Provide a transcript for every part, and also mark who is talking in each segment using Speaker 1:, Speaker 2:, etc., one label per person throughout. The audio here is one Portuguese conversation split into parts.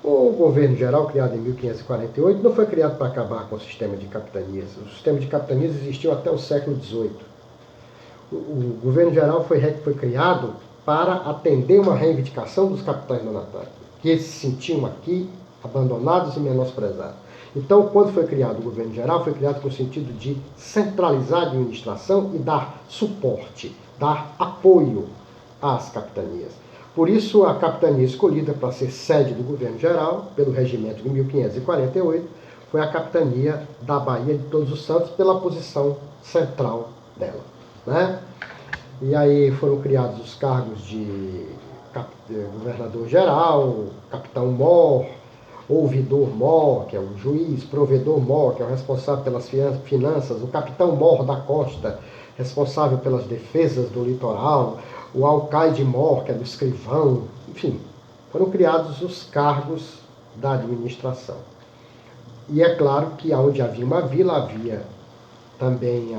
Speaker 1: O governo geral, criado em 1548, não foi criado para acabar com o sistema de capitanias. O sistema de capitanias existiu até o século XVIII. O governo geral foi criado para atender uma reivindicação dos capitães donatários, que eles se sentiam aqui abandonados e menosprezados. Então, quando foi criado o governo geral, foi criado com o sentido de centralizar a administração e dar suporte, dar apoio às capitanias. Por isso, a capitania escolhida para ser sede do governo geral, pelo regimento de 1548, foi a capitania da Baía de Todos os Santos, pela posição central dela, né? E aí foram criados os cargos de governador-geral, capitão-mor, ouvidor-mor, que é o juiz, provedor-mor, que é o responsável pelas finanças, o capitão-mor da costa, responsável pelas defesas do litoral, o alcaide-mor, que é do escrivão, enfim, foram criados os cargos da administração. E é claro que onde havia uma vila, havia também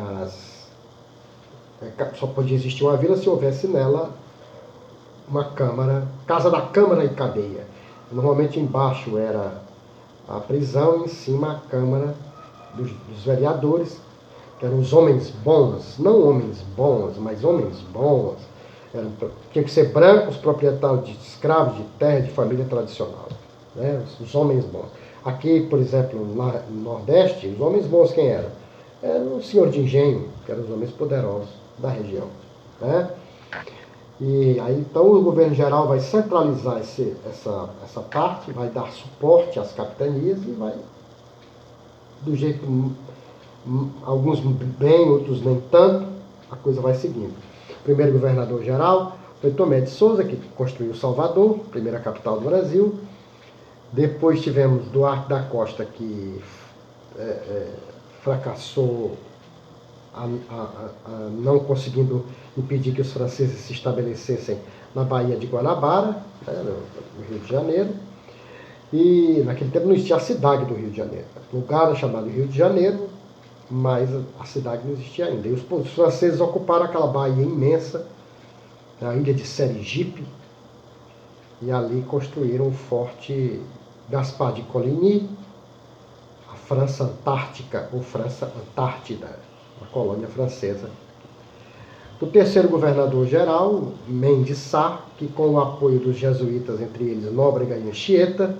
Speaker 1: só podia existir uma vila se houvesse nela uma câmara, casa da câmara e cadeia. Normalmente embaixo era a prisão, em cima a câmara dos vereadores, que eram os homens bons, não homens bons, mas homens bons. Tinha que ser brancos, proprietários de escravos, de terra, de família tradicional, né? Os homens bons. Aqui, por exemplo, no Nordeste, os homens bons quem eram? Era o senhor de engenho, que eram os homens poderosos da região, né? E aí, então, o governo geral vai centralizar essa parte, vai dar suporte às capitanias e vai, do jeito, alguns bem, outros nem tanto, a coisa vai seguindo. O primeiro governador geral foi Tomé de Souza, que construiu Salvador, primeira capital do Brasil. Depois tivemos Duarte da Costa, que fracassou, não conseguindo impedir que os franceses se estabelecessem na Baía de Guanabara, no Rio de Janeiro. E naquele tempo não existia a cidade do Rio de Janeiro. O lugar era chamado Rio de Janeiro, mas a cidade não existia ainda. E os franceses ocuparam aquela baía imensa, a ilha de Sergipe, e ali construíram o forte Gaspar de Coligny, a França Antártica, ou França Antártida, uma colônia francesa. O terceiro governador-geral, Mendes Sá, que com o apoio dos jesuítas, entre eles Nóbrega e Anchieta,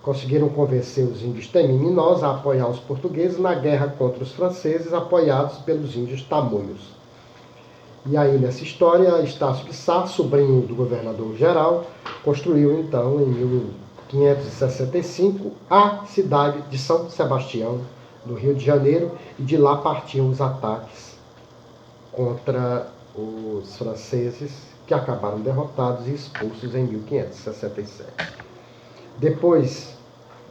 Speaker 1: conseguiram convencer os índios temiminosos a apoiar os portugueses na guerra contra os franceses, apoiados pelos índios tamoios. E aí, nessa história, Estácio de Sá, sobrinho do governador-geral, construiu, então, em 1565, a cidade de São Sebastião, no Rio de Janeiro, e de lá partiam os ataques contra os franceses, que acabaram derrotados e expulsos em 1567. Depois,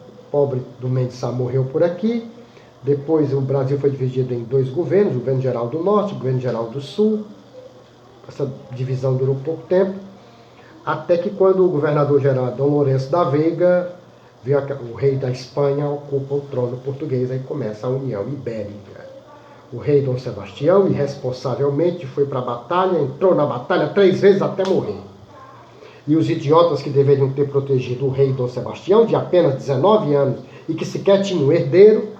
Speaker 1: o pobre do Mendes Sá morreu por aqui. Depois, o Brasil foi dividido em dois governos, o governo geral do Norte e o governo geral do Sul. Essa divisão durou pouco tempo, até que quando o governador-geral Dom Lourenço da Veiga, o rei da Espanha, ocupa o trono português, aí começa a União Ibérica. O rei Dom Sebastião, irresponsavelmente, foi para a batalha, entrou na batalha 3 vezes até morrer. E os idiotas que deveriam ter protegido o rei Dom Sebastião, de apenas 19 anos, e que sequer tinha um herdeiro,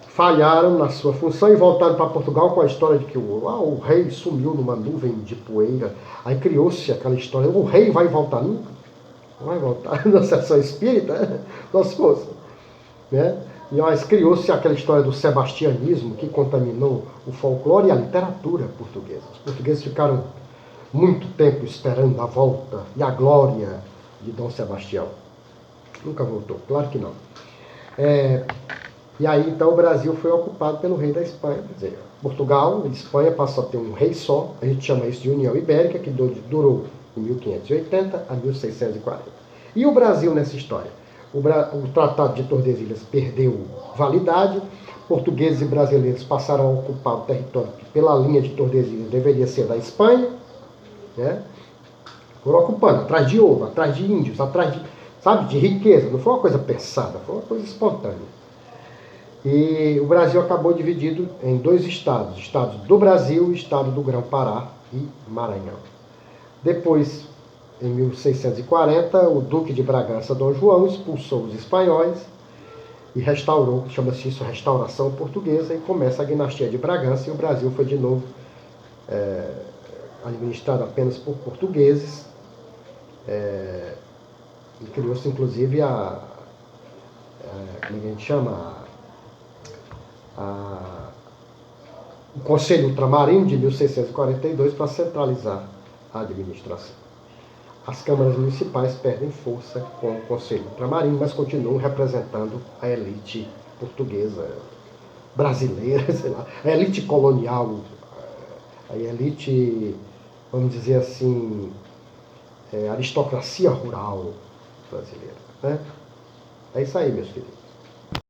Speaker 1: falharam na sua função e voltaram para Portugal com a história de que o rei sumiu numa nuvem de poeira. Aí criou-se aquela história, o rei vai voltar nunca? Não vai voltar na sessão espírita? Nossa força, né? E criou-se aquela história do sebastianismo que contaminou o folclore e a literatura portuguesa. Os portugueses ficaram muito tempo esperando a volta e a glória de Dom Sebastião. Nunca voltou, claro que não. E aí, então, o Brasil foi ocupado pelo rei da Espanha. Quer dizer, Portugal e Espanha passou a ter um rei só, a gente chama isso de União Ibérica, que durou de 1580 a 1640. E o Brasil nessa história? O Tratado de Tordesilhas perdeu validade, portugueses e brasileiros passaram a ocupar o território que, pela linha de Tordesilhas, deveria ser da Espanha, né? Foram ocupando, atrás de ouro, atrás de índios, atrás de, de riqueza. Não foi uma coisa pensada, foi uma coisa espontânea. E o Brasil acabou dividido em 2 estados, estado do Brasil e estado do Grão-Pará e Maranhão. Depois Em 1640, o Duque de Bragança, Dom João, expulsou os espanhóis e restaurou, chama-se isso Restauração Portuguesa, e começa a dinastia de Bragança, e o Brasil foi de novo administrado apenas por portugueses, e criou-se inclusive como é que a gente chama? O Conselho Ultramarino de 1642 para centralizar a administração. As câmaras municipais perdem força com o Conselho Ultramarino, mas continuam representando a elite portuguesa, brasileira, sei lá, a elite colonial, a elite, vamos dizer assim, aristocracia rural brasileira. Né? É isso aí, meus queridos.